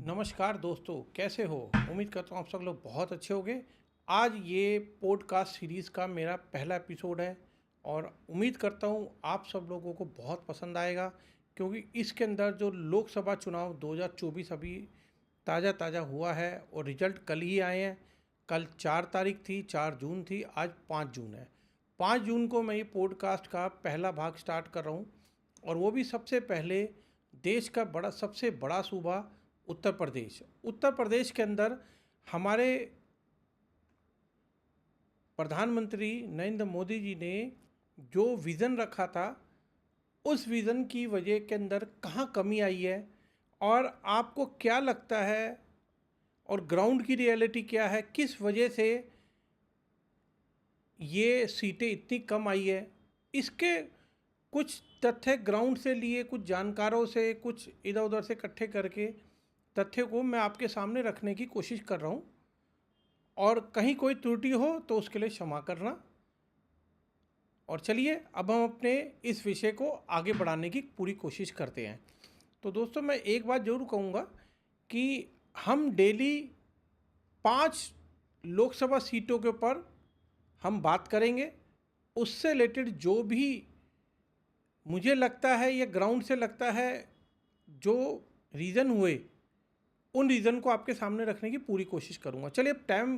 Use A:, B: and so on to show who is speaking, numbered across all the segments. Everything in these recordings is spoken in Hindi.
A: नमस्कार दोस्तों, कैसे हो? उम्मीद करता हूँ आप सब लोग बहुत अच्छे होंगे। आज ये पॉडकास्ट सीरीज़ का मेरा पहला एपिसोड है और उम्मीद करता हूँ आप सब लोगों को बहुत पसंद आएगा, क्योंकि इसके अंदर जो लोकसभा चुनाव 2024 अभी ताज़ा ताज़ा हुआ है और रिजल्ट कल ही आए हैं। कल 4 तारीख थी, 4 जून थी, आज 5 जून है। 5 जून को मैं ये पॉडकास्ट का पहला भाग स्टार्ट कर रहा हूँ और वो भी सबसे पहले देश का सबसे बड़ा सूबा उत्तर प्रदेश। उत्तर प्रदेश के अंदर हमारे प्रधानमंत्री नरेंद्र मोदी जी ने जो विज़न रखा था, उस विज़न की वजह के अंदर कहाँ कमी आई है और आपको क्या लगता है और ग्राउंड की रियलिटी क्या है, किस वजह से ये सीटें इतनी कम आई है। इसके कुछ तथ्य ग्राउंड से लिए, कुछ जानकारों से, कुछ इधर उधर से इकट्ठे करके तथ्य को मैं आपके सामने रखने की कोशिश कर रहा हूँ और कहीं कोई त्रुटि हो तो उसके लिए क्षमा करना। और चलिए अब हम अपने इस विषय को आगे बढ़ाने की पूरी कोशिश करते हैं। तो दोस्तों, मैं एक बात ज़रूर कहूँगा कि हम डेली 5 लोकसभा सीटों के ऊपर हम बात करेंगे। उससे रिलेटेड जो भी मुझे लगता है या ग्राउंड से लगता है, जो रीज़न हुए, उन रीज़न को आपके सामने रखने की पूरी कोशिश करूँगा। चलिए अब टाइम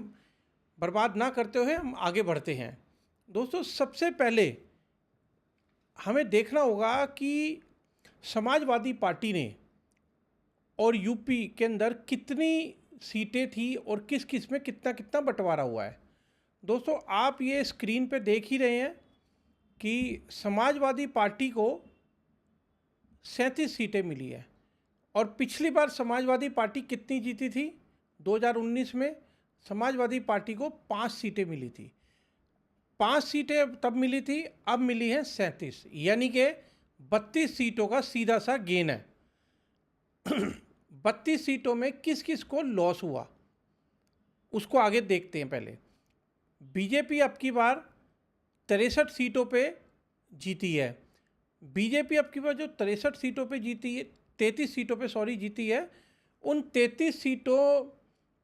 A: बर्बाद ना करते हुए हम आगे बढ़ते हैं। दोस्तों, सबसे पहले हमें देखना होगा कि समाजवादी पार्टी ने और यूपी के अंदर कितनी सीटें थी और किस किस में कितना कितना बंटवारा हुआ है। दोस्तों, आप ये स्क्रीन पे देख ही रहे हैं कि समाजवादी पार्टी को 37 सीटें मिली है और पिछली बार समाजवादी पार्टी कितनी जीती थी? 2019 में समाजवादी पार्टी को 5 सीटें मिली थी। 5 सीटें तब मिली थी, अब मिली हैं 37, यानी कि 32 सीटों का सीधा सा गेन है। 32 सीटों में किस किस को लॉस हुआ उसको आगे देखते हैं। पहले बीजेपी अब की बार 63 सीटों पे जीती है। बीजेपी अब की बार जो 63 सीटों पे जीती है, 33 सीटों पे जीती है, उन 33 सीटों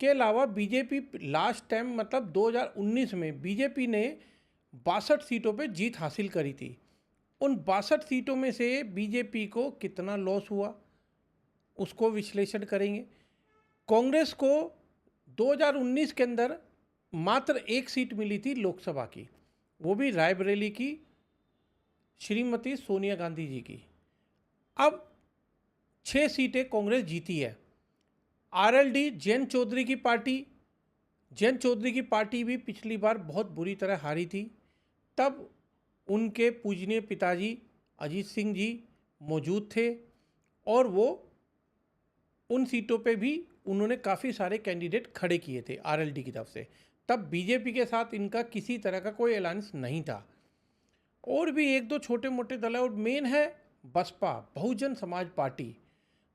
A: के अलावा बीजेपी लास्ट टाइम मतलब 2019 में बीजेपी ने 62 सीटों पे जीत हासिल करी थी। उन 62 सीटों में से बीजेपी को कितना लॉस हुआ उसको विश्लेषण करेंगे। कांग्रेस को 2019 के अंदर मात्र 1 सीट मिली थी लोकसभा की, वो भी रायबरेली की श्रीमती सोनिया गांधी जी की। अब 6 सीटें कांग्रेस जीती है। आरएलडी जैन चौधरी की पार्टी भी पिछली बार बहुत बुरी तरह हारी थी। तब उनके पूजनीय पिताजी अजीत सिंह जी मौजूद थे और वो उन सीटों पे भी उन्होंने काफ़ी सारे कैंडिडेट खड़े किए थे आरएलडी की तरफ से। तब बीजेपी के साथ इनका किसी तरह का कोई अलायंस नहीं था। और भी एक दो छोटे मोटे दल है और मेन है बसपा, बहुजन समाज पार्टी।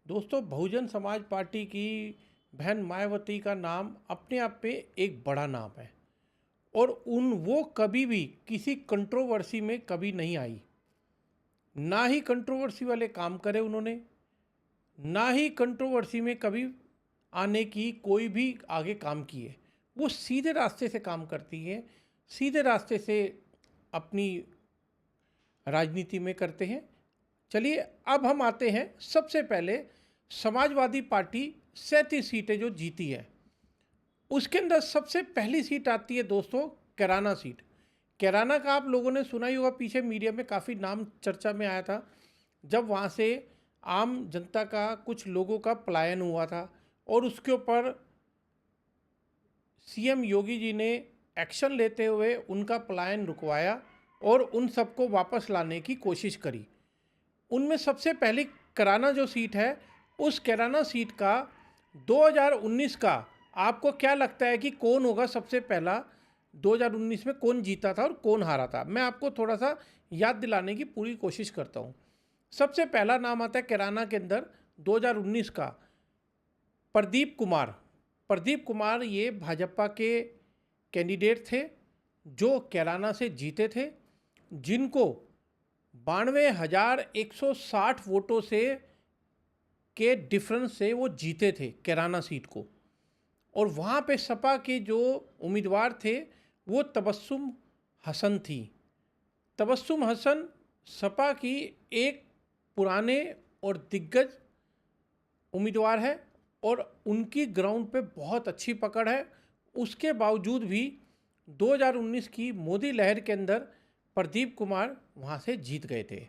A: दोस्तों, बहुजन समाज पार्टी की बहन मायावती का नाम अपने आप पे एक बड़ा नाम है और वो कभी भी किसी कंट्रोवर्सी में कभी नहीं आई, ना ही कंट्रोवर्सी वाले काम करे उन्होंने, ना ही कंट्रोवर्सी में कभी आने की कोई भी आगे काम किए। वो सीधे रास्ते से काम करती है, सीधे रास्ते से अपनी राजनीति में करते हैं। चलिए अब हम आते हैं सबसे पहले समाजवादी पार्टी 37 सीटें जो जीती है, उसके अंदर सबसे पहली सीट आती है दोस्तों कैराना सीट। कैराना का आप लोगों ने सुना ही होगा, पीछे मीडिया में काफ़ी नाम चर्चा में आया था जब वहाँ से आम जनता का, कुछ लोगों का पलायन हुआ था और उसके ऊपर सीएम योगी जी ने एक्शन लेते हुए उनका पलायन रुकवाया और उन सबको वापस लाने की कोशिश करी। उनमें सबसे पहली कैराना जो सीट है, उस कैराना सीट का 2019 का आपको क्या लगता है कि कौन होगा सबसे पहला? 2019 में कौन जीता था और कौन हारा था? मैं आपको थोड़ा सा याद दिलाने की पूरी कोशिश करता हूँ। सबसे पहला नाम आता है कैराना के अंदर 2019 का प्रदीप कुमार। प्रदीप कुमार ये भाजपा के कैंडिडेट थे जो कैराना से जीते थे, जिनको 92,160 वोटों से के डिफरेंस से वो जीते थे कैराना सीट को। और वहाँ पे सपा के जो उम्मीदवार थे वो तबस्सुम हसन थी। तबस्सुम हसन सपा की एक पुराने और दिग्गज उम्मीदवार है और उनकी ग्राउंड पे बहुत अच्छी पकड़ है। उसके बावजूद भी 2019 की मोदी लहर के अंदर प्रदीप कुमार वहाँ से जीत गए थे।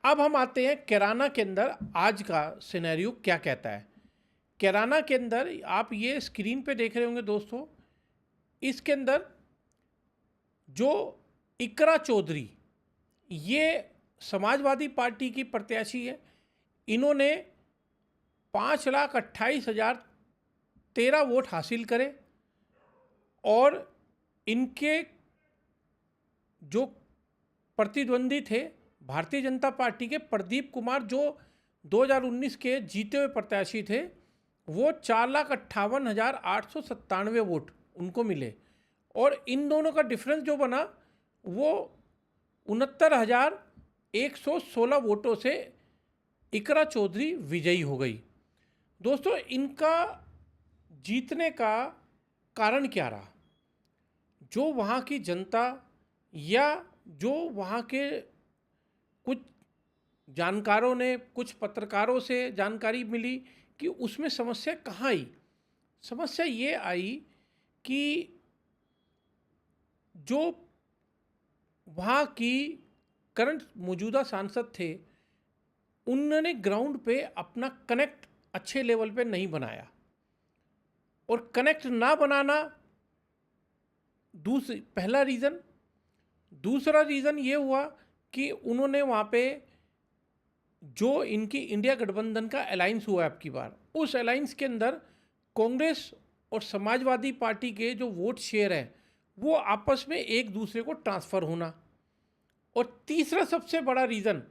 A: अब हम आते हैं कैराना के अंदर आज का सिनेरियो क्या कहता है। कैराना के अंदर आप ये स्क्रीन पे देख रहे होंगे दोस्तों, इसके अंदर जो इकरा चौधरी ये समाजवादी पार्टी की प्रत्याशी है। इन्होंने 5,28,013 वोट हासिल करे और इनके जो प्रतिद्वंदी थे भारतीय जनता पार्टी के प्रदीप कुमार जो 2019 के जीते हुए प्रत्याशी थे, वो 4,58,897 वोट उनको मिले और इन दोनों का डिफरेंस जो बना वो 69,116 वोटों से इकरा चौधरी विजयी हो गई। दोस्तों, इनका जीतने का कारण क्या रहा? जो वहाँ की जनता या जो वहाँ के कुछ जानकारों ने, कुछ पत्रकारों से जानकारी मिली कि उसमें समस्या कहाँ आई। समस्या ये आई कि जो वहाँ की करंट मौजूदा सांसद थे उन्होंने ग्राउंड पे अपना कनेक्ट अच्छे लेवल पे नहीं बनाया और कनेक्ट ना बनाना पहला रीज़न। दूसरा रीज़न ये हुआ कि उन्होंने वहाँ पे जो इनकी इंडिया गठबंधन का अलायंस हुआ अब की बार, उस अलायंस के अंदर कांग्रेस और समाजवादी पार्टी के जो वोट शेयर हैं वो आपस में एक दूसरे को ट्रांसफ़र होना। और तीसरा सबसे बड़ा रीज़न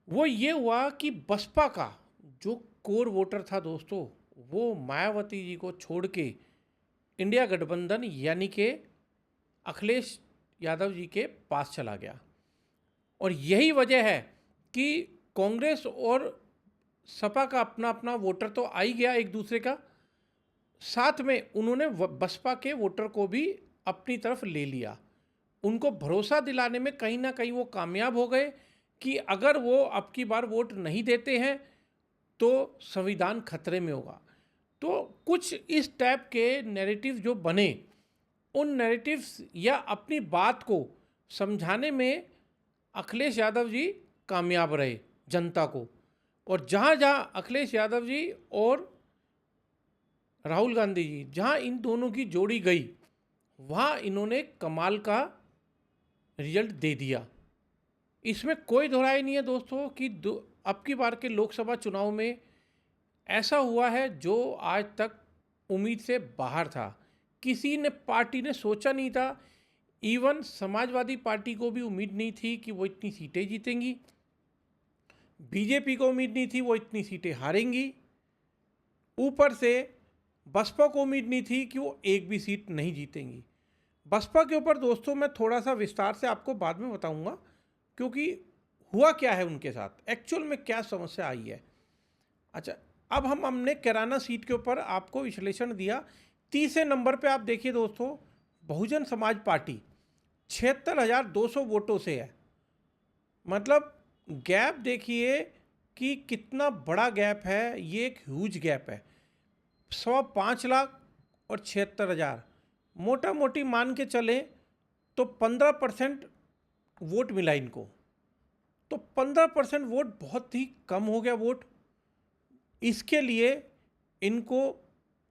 A: वो ये हुआ कि बसपा का जो कोर वोटर था दोस्तों, वो मायावती जी को छोड़ के इंडिया गठबंधन यानी कि अखिलेश यादव जी के पास चला गया। और यही वजह है कि कांग्रेस और सपा का अपना अपना वोटर तो आ ही गया एक दूसरे का, साथ में उन्होंने बसपा के वोटर को भी अपनी तरफ ले लिया। उनको भरोसा दिलाने में कहीं ना कहीं वो कामयाब हो गए कि अगर वो अब की बार वोट नहीं देते हैं तो संविधान खतरे में होगा। तो कुछ इस टाइप के नैरेटिव जो बने, उन नैरेटिव्स या अपनी बात को समझाने में अखिलेश यादव जी कामयाब रहे जनता को। और जहाँ जहाँ अखिलेश यादव जी और राहुल गांधी जी, जहाँ इन दोनों की जोड़ी गई, वहाँ इन्होंने कमाल का रिजल्ट दे दिया। इसमें कोई दोहराई नहीं है दोस्तों कि अब की बार के लोकसभा चुनाव में ऐसा हुआ है जो आज तक उम्मीद से बाहर था। किसी ने पार्टी ने सोचा नहीं था, इवन समाजवादी पार्टी को भी उम्मीद नहीं थी कि वो इतनी सीटें जीतेंगी, बीजेपी को उम्मीद नहीं थी वो इतनी सीटें हारेंगी, ऊपर से बसपा को उम्मीद नहीं थी कि वो एक भी सीट नहीं जीतेंगी। बसपा के ऊपर दोस्तों मैं थोड़ा सा विस्तार से आपको बाद में बताऊंगा, क्योंकि हुआ क्या है उनके साथ, एक्चुअल में क्या समस्या आई है। अच्छा, अब हमने कैराना सीट के ऊपर आपको विश्लेषण दिया। तीसरे नंबर पे आप देखिए दोस्तों, बहुजन समाज पार्टी 76,200 वोटों से है। मतलब गैप देखिए कि कितना बड़ा गैप है, ये एक ह्यूज गैप है। 5 लाख और 76,000, मोटा मोटी मान के चलें तो 15% वोट मिला इनको। तो 15% वोट बहुत ही कम हो गया वोट। इसके लिए इनको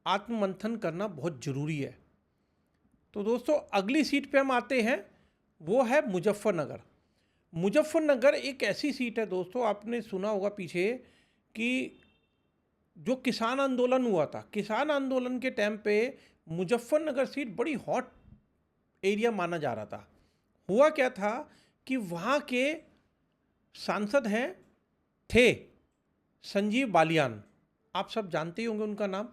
A: आत्ममंथन करना बहुत ज़रूरी है। तो दोस्तों अगली सीट पे हम आते हैं, वो है मुजफ्फरनगर। मुजफ्फरनगर एक ऐसी सीट है दोस्तों, आपने सुना होगा पीछे कि जो किसान आंदोलन हुआ था, किसान आंदोलन के टाइम पे मुजफ्फरनगर सीट बड़ी हॉट एरिया माना जा रहा था। हुआ क्या था कि वहाँ के सांसद थे संजीव बालियान, आप सब जानते ही होंगे उनका नाम।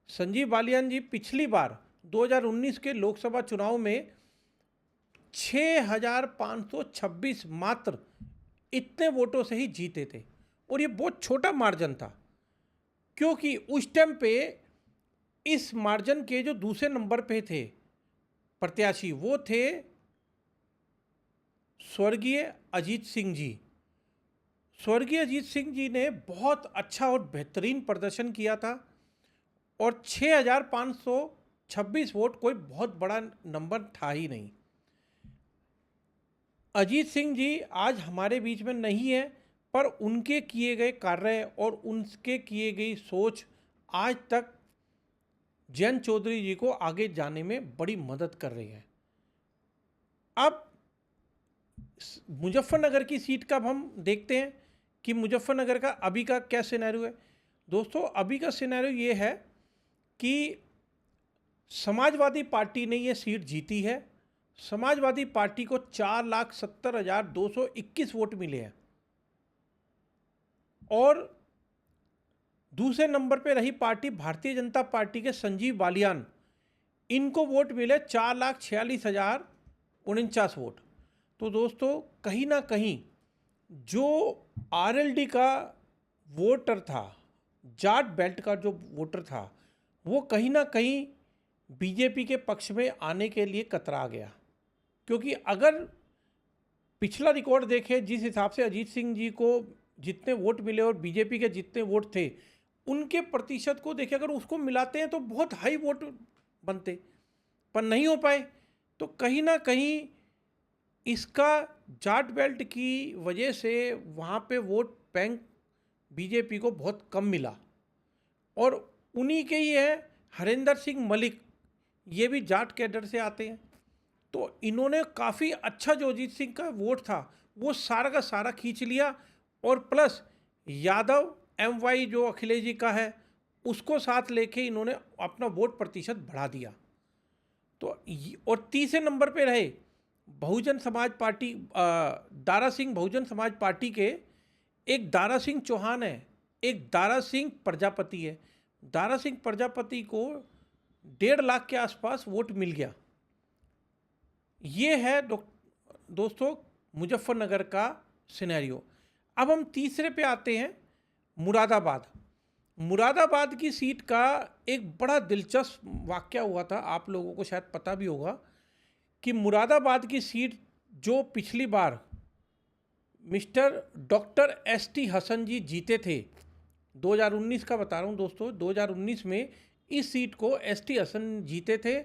A: संजीव बालियान जी पिछली बार 2019 के लोकसभा चुनाव में 6,526 मात्र इतने वोटों से ही जीते थे। और ये बहुत छोटा मार्जिन था, क्योंकि उस टाइम पे इस मार्जिन के जो दूसरे नंबर पे थे प्रत्याशी वो थे स्वर्गीय अजीत सिंह जी। स्वर्गीय अजीत सिंह जी ने बहुत अच्छा और बेहतरीन प्रदर्शन किया था और 6,526 वोट कोई बहुत बड़ा नंबर था ही नहीं। अजीत सिंह जी आज हमारे बीच में नहीं है, पर उनके किए गए कार्य और उनके किए गई सोच आज तक जयंत चौधरी जी को आगे जाने में बड़ी मदद कर रही है। अब मुजफ्फरनगर की सीट का अब हम देखते हैं कि मुजफ्फरनगर का अभी का क्या सिनेरियो है। दोस्तों, अभी का सिनेरियो ये है कि समाजवादी पार्टी ने ये सीट जीती है। समाजवादी पार्टी को 4,70,221 वोट मिले हैं और दूसरे नंबर पे रही पार्टी भारतीय जनता पार्टी के संजीव बालियान, इनको वोट मिले 4,46,049 वोट। तो दोस्तों, कहीं ना कहीं जो आरएलडी का वोटर था, जाट बेल्ट का जो वोटर था, वो कहीं ना कहीं बीजेपी के पक्ष में आने के लिए कतरा गया। क्योंकि अगर पिछला रिकॉर्ड देखें, जिस हिसाब से अजीत सिंह जी को जितने वोट मिले और बीजेपी के जितने वोट थे, उनके प्रतिशत को देखें, अगर उसको मिलाते हैं तो बहुत हाई वोट बनते, पर नहीं हो पाए। तो कहीं ना कहीं इसका जाट बेल्ट की वजह से वहाँ पे वोट बैंक बीजेपी को बहुत कम मिला। और उन्हीं के ही है हरिंदर सिंह मलिक, ये भी जाट कैडर से आते हैं। तो इन्होंने काफ़ी अच्छा जो अजीत सिंह का वोट था वो सारा का सारा खींच लिया, और प्लस यादव एमवाई जो अखिलेश जी का है उसको साथ लेके इन्होंने अपना वोट प्रतिशत बढ़ा दिया। तो और तीसरे नंबर पे रहे बहुजन समाज पार्टी, दारा सिंह बहुजन समाज पार्टी के एक दारा सिंह चौहान है, एक दारा सिंह प्रजापति है। दारा सिंह प्रजापति को 1.5 लाख के आसपास वोट मिल गया। ये है दोस्तों मुजफ्फरनगर का सिनेरियो। अब हम तीसरे पे आते हैं, मुरादाबाद। मुरादाबाद की सीट का एक बड़ा दिलचस्प वाकया हुआ था, आप लोगों को शायद पता भी होगा कि मुरादाबाद की सीट जो पिछली बार मिस्टर डॉक्टर एसटी हसन जी जीते थे, 2019 का बता रहा हूँ दोस्तों, 2019 में इस सीट को एसटी हसन जीते थे,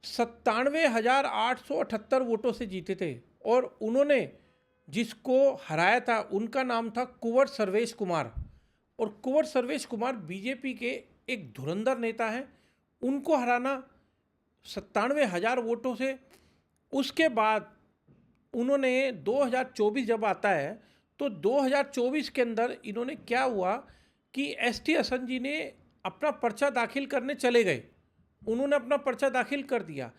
A: 97,878 वोटों से जीते थे। और उन्होंने जिसको हराया था उनका नाम था कुंवर सर्वेश कुमार। और कुंवर सर्वेश कुमार बीजेपी के एक धुरंधर नेता हैं, उनको हराना 97,000 वोटों से। उसके बाद उन्होंने 2024 जब आता है तो 2024 के अंदर इन्होंने क्या हुआ कि एसटी हसन जी ने अपना पर्चा दाखिल करने चले गए, उन्होंने अपना पर्चा दाखिल कर दिया।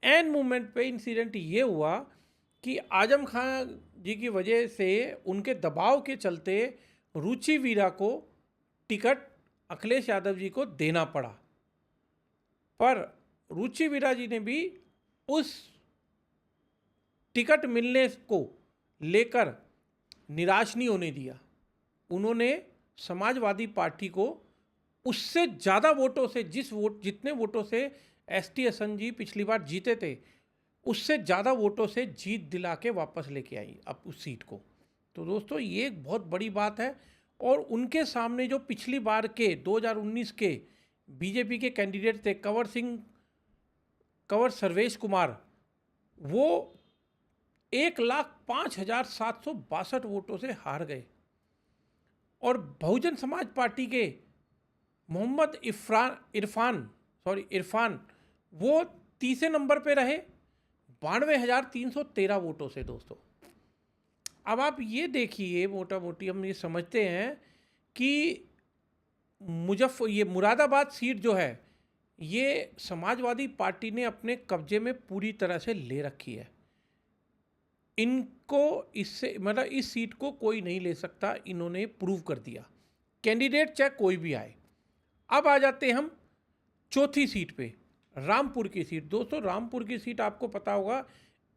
A: एन मोमेंट पे इंसिडेंट ये हुआ कि आजम खान जी की वजह से, उनके दबाव के चलते रुचि वीरा को टिकट अखिलेश यादव जी को देना पड़ा, पर रुचि वीरा जी ने भी उस टिकट मिलने को लेकर निराश नहीं होने दिया। उन्होंने समाजवादी पार्टी को उससे ज़्यादा वोटों से, जितने वोटों से एसटी हसन जी पिछली बार जीते थे, उससे ज़्यादा वोटों से जीत दिला के वापस लेके आई अब उस सीट को। तो दोस्तों, ये एक बहुत बड़ी बात है। और उनके सामने जो पिछली बार के 2019 के बीजेपी के कैंडिडेट थे कंवर सर्वेश कुमार, वो 1,05,762 वोटों से हार गए। और बहुजन समाज पार्टी के मोहम्मद इरफान वो तीसरे नंबर पे रहे 92,313 वोटों से। दोस्तों, अब आप ये देखिए, मोटा मोटी हम ये समझते हैं कि ये मुरादाबाद सीट जो है ये समाजवादी पार्टी ने अपने कब्जे में पूरी तरह से ले रखी है। इनको इससे मतलब इस सीट को कोई नहीं ले सकता, इन्होंने प्रूव कर दिया, कैंडिडेट चाहे कोई भी आए। अब आ जाते हैं हम चौथी सीट पे, रामपुर की सीट। दोस्तों, रामपुर की सीट आपको पता होगा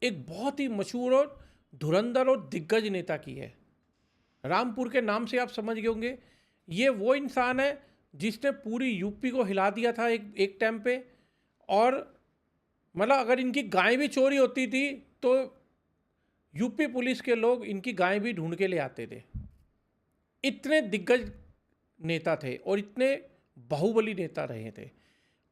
A: एक बहुत ही मशहूर और धुरंधर और दिग्गज नेता की है। रामपुर के नाम से आप समझ गए होंगे, ये वो इंसान है जिसने पूरी यूपी को हिला दिया था एक टाइम पे। और मतलब अगर इनकी गाय भी चोरी होती थी तो यूपी पुलिस के लोग इनकी गाय भी ढूंढ के ले आते थे। इतने दिग्गज नेता थे और इतने बाहुबली नेता रहे थे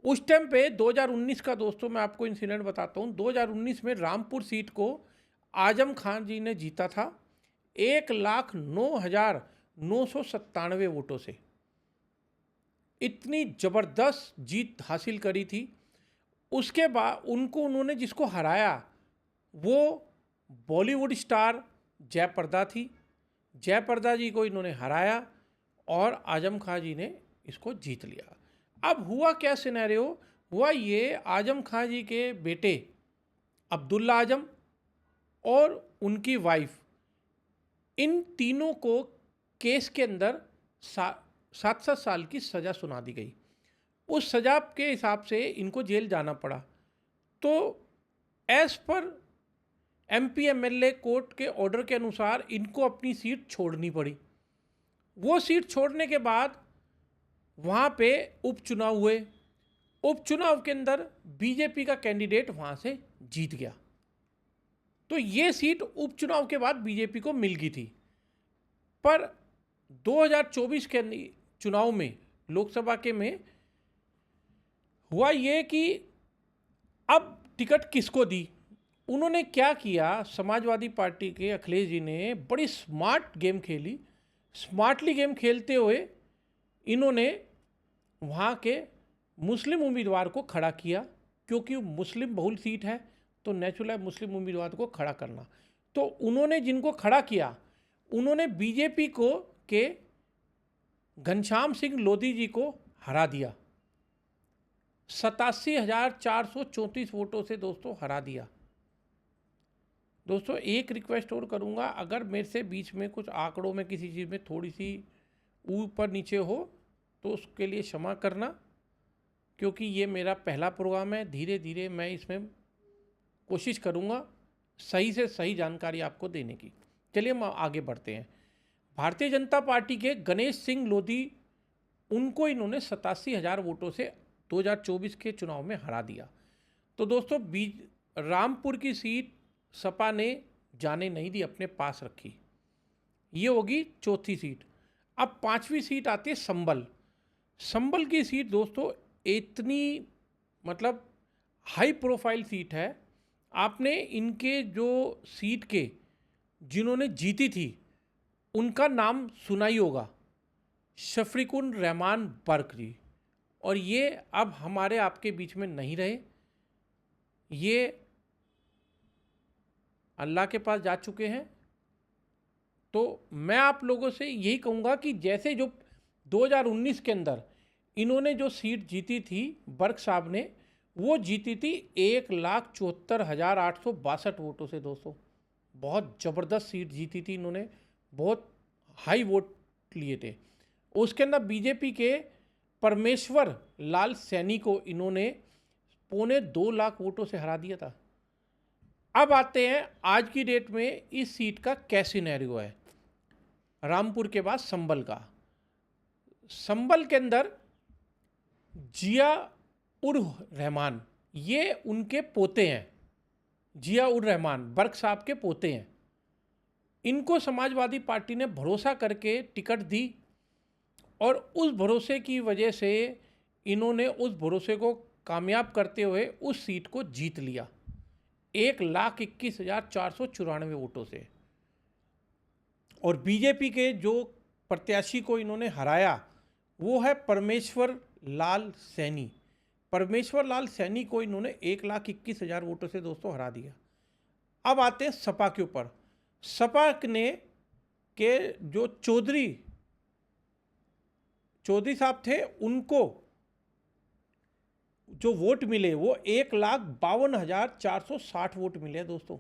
A: उस टाइम पे। 2019 का दोस्तों मैं आपको इंसिडेंट बताता हूँ। 2019 में रामपुर सीट को आजम खान जी ने जीता था 1,09,997 वोटों से। इतनी ज़बरदस्त जीत हासिल करी थी। उसके बाद उन्होंने जिसको हराया वो बॉलीवुड स्टार जयप्रदा थी। जयप्रदा जी को इन्होंने हराया और आजम खान जी ने इसको जीत लिया। अब हुआ क्या सिनेरियो हुआ, ये आजम खान जी के बेटे अब्दुल्ला आजम और उनकी वाइफ, इन तीनों को केस के अंदर 7-7 साल की सज़ा सुना दी गई। उस सज़ा के हिसाब से इनको जेल जाना पड़ा। तो as per MP MLA court के ऑर्डर के अनुसार इनको अपनी सीट छोड़नी पड़ी। वो सीट छोड़ने के बाद वहाँ पे उपचुनाव हुए। उपचुनाव के अंदर बीजेपी का कैंडिडेट वहाँ से जीत गया। तो ये सीट उपचुनाव के बाद बीजेपी को मिल गई थी। पर 2024 के चुनाव में, लोकसभा के में हुआ ये कि अब टिकट किसको दी। उन्होंने क्या किया, समाजवादी पार्टी के अखिलेश जी ने बड़ी स्मार्ट गेम खेली। स्मार्टली गेम खेलते हुए इन्होंने वहाँ के मुस्लिम उम्मीदवार को खड़ा किया, क्योंकि मुस्लिम बहुल सीट है तो नेचुरल है मुस्लिम उम्मीदवार को खड़ा करना। तो उन्होंने जिनको खड़ा किया, उन्होंने बीजेपी को के घनश्याम सिंह लोधी जी को हरा दिया। 87,434 वोटों से दोस्तों हरा दिया। दोस्तों एक रिक्वेस्ट और करूँगा, अगर मेरे से बीच में कुछ आंकड़ों में किसी चीज़ में थोड़ी सी ऊपर नीचे हो तो उसके लिए क्षमा करना, क्योंकि ये मेरा पहला प्रोग्राम है। धीरे धीरे मैं इसमें कोशिश करूँगा सही से सही जानकारी आपको देने की। चलिए हम आगे बढ़ते हैं। भारतीय जनता पार्टी के गणेश सिंह लोधी, उनको इन्होंने 87,000 वोटों से 2024 के चुनाव में हरा दिया। तो दोस्तों रामपुर की सीट सपा ने जाने नहीं दी, अपने पास रखी। ये होगी चौथी सीट। अब पांचवी सीट आती है संभल। संभल की सीट दोस्तों इतनी मतलब हाई प्रोफाइल सीट है। आपने इनके जो सीट के जिन्होंने जीती थी उनका नाम सुना ही होगा, शफीकुर रहमान बर्क जी। और ये अब हमारे आपके बीच में नहीं रहे, ये अल्लाह के पास जा चुके हैं। तो मैं आप लोगों से यही कहूँगा कि जैसे जो 2019 के अंदर इन्होंने जो सीट जीती थी बर्क साहब ने, वो जीती थी 1,74,862 वोटों से। दोस्तों बहुत ज़बरदस्त सीट जीती थी इन्होंने, बहुत हाई वोट लिए थे। उसके अंदर बीजेपी के परमेश्वर लाल सैनी को इन्होंने 2.25 लाख वोटों से हरा दिया था। अब आते हैं आज की डेट में इस सीट का क्या सिनेरियो है। रामपुर के बाद संभल का। संभल के अंदर जिया उर रहमान, ये उनके पोते हैं। जिया उर रहमान बर्क साहब के पोते हैं। इनको समाजवादी पार्टी ने भरोसा करके टिकट दी और उस भरोसे की वजह से इन्होंने उस भरोसे को कामयाब करते हुए उस सीट को जीत लिया 1,21,494 वोटों से। और बीजेपी के जो प्रत्याशी को इन्होंने हराया वो है परमेश्वर लाल सैनी। परमेश्वर लाल सैनी को इन्होंने 1,21,000 वोटों से दोस्तों हरा दिया। अब आते हैं सपा के ऊपर। सपा ने के जो चौधरी साहब थे, उनको जो वोट मिले वो 1,52,460 वोट मिले दोस्तों।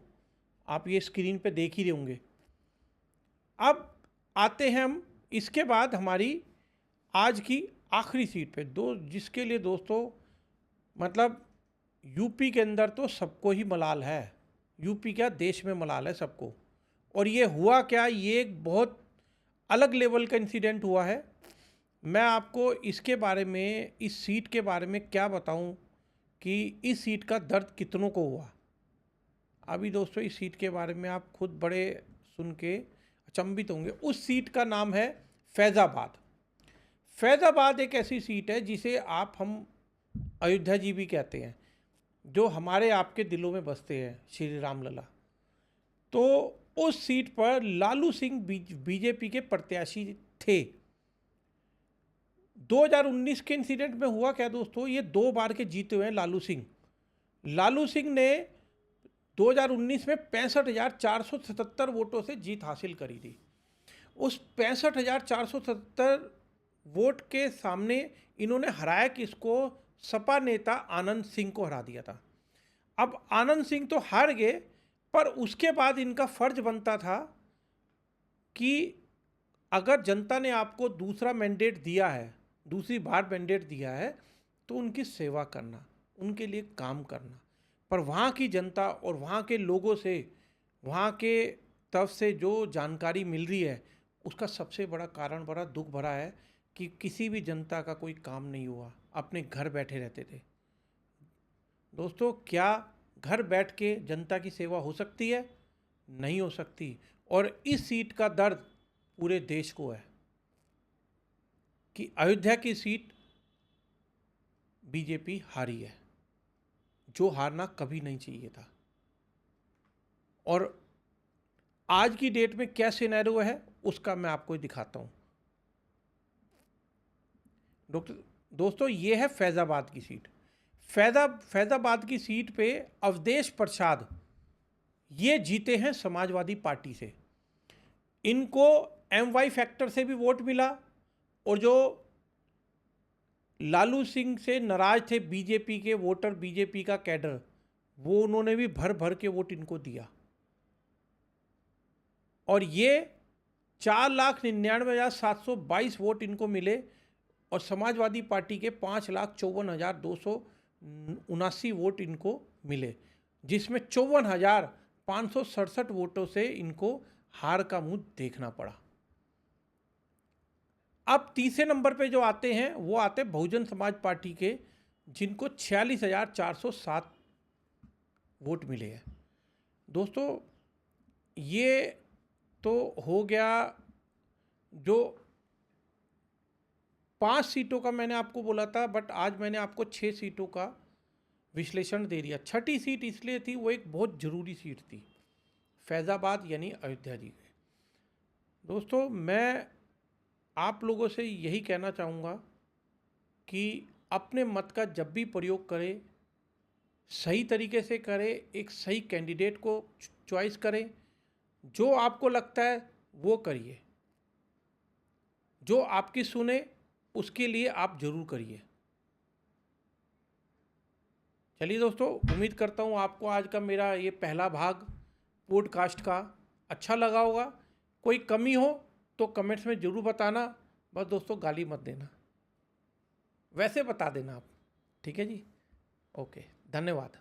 A: आप ये स्क्रीन पे देख ही रहे होंगे। अब आते हैं हम इसके बाद हमारी आज की आखिरी सीट पे, जिसके लिए दोस्तों मतलब यूपी के अंदर तो सबको ही मलाल है। यूपी क्या देश में मलाल है सबको। और ये हुआ क्या, ये एक बहुत अलग लेवल का इंसिडेंट हुआ है। मैं आपको इसके बारे में, इस सीट के बारे में क्या बताऊं कि इस सीट का दर्द कितनों को हुआ। अभी दोस्तों इस सीट के बारे में आप खुद बड़े सुन के अचंभित होंगे। उस सीट का नाम है फैज़ाबाद। फैज़ाबाद एक ऐसी सीट है जिसे हम अयोध्या जी भी कहते हैं, जो हमारे आपके दिलों में बसते हैं, श्री राम लला। तो उस सीट पर लालू सिंह बीजेपी के प्रत्याशी थे। 2019 के इंसिडेंट में हुआ क्या दोस्तों, ये 2 बार के जीते हुए हैं लालू सिंह। लालू सिंह ने 2019 में 65,477 वोटों से जीत हासिल करी थी। उस 65,477 वोट के सामने इन्होंने हराया किसको? सपा नेता आनंद सिंह को हरा दिया था। अब आनंद सिंह तो हार गए, पर उसके बाद इनका फर्ज बनता था कि अगर जनता ने आपको दूसरा मैंडेट दिया है, दूसरी बार मैंडेट दिया है, तो उनकी सेवा करना, उनके लिए काम करना। पर वहाँ की जनता और वहाँ के लोगों से, वहाँ के तरफ से जो जानकारी मिल रही है, उसका सबसे बड़ा कारण बड़ा दुख भरा है कि किसी भी जनता का कोई काम नहीं हुआ, अपने घर बैठे रहते थे। दोस्तों, क्या घर बैठ के जनता की सेवा हो सकती है? नहीं हो सकती। और इस सीट का दर्द पूरे देश को है कि अयोध्या की सीट बीजेपी हारी है, जो हारना कभी नहीं चाहिए था। और आज की डेट में क्या सिनेरियो है उसका मैं आपको दिखाता हूं। दोस्तों, ये है फैज़ाबाद की सीट। फैज़ाबाद की सीट पे अवधेश प्रसाद ये जीते हैं समाजवादी पार्टी से। इनको MY फैक्टर से भी वोट मिला, और जो लालू सिंह से नाराज थे बीजेपी के वोटर, बीजेपी का कैडर, वो उन्होंने भी भर भर के वोट इनको दिया। और ये 4,99,722 वोट इनको मिले, और समाजवादी पार्टी के 5,54,279 वोट इनको मिले, जिसमें 54,567 वोटों से इनको हार का मुंह देखना पड़ा। अब तीसरे नंबर पे जो आते हैं वो आते बहुजन समाज पार्टी के, जिनको 46,407 वोट मिले हैं। दोस्तों, ये तो हो गया जो 5 सीटों का मैंने आपको बोला था, बट आज मैंने आपको 6 सीटों का विश्लेषण दे दिया। छठी सीट इसलिए थी, वो एक बहुत ज़रूरी सीट थी, फैज़ाबाद यानी अयोध्या जी। दोस्तों, मैं आप लोगों से यही कहना चाहूँगा कि अपने मत का जब भी प्रयोग करें, सही तरीके से करें, एक सही कैंडिडेट को चॉइस करें। जो आपको लगता है वो करिए, जो आपकी सुने उसके लिए आप जरूर करिए। चलिए दोस्तों, उम्मीद करता हूँ आपको आज का मेरा ये पहला भाग पॉडकास्ट का अच्छा लगा होगा। कोई कमी हो तो कमेंट्स में ज़रूर बताना। बस दोस्तों, गाली मत देना, वैसे बता देना आप। ठीक है जी? ओके, धन्यवाद।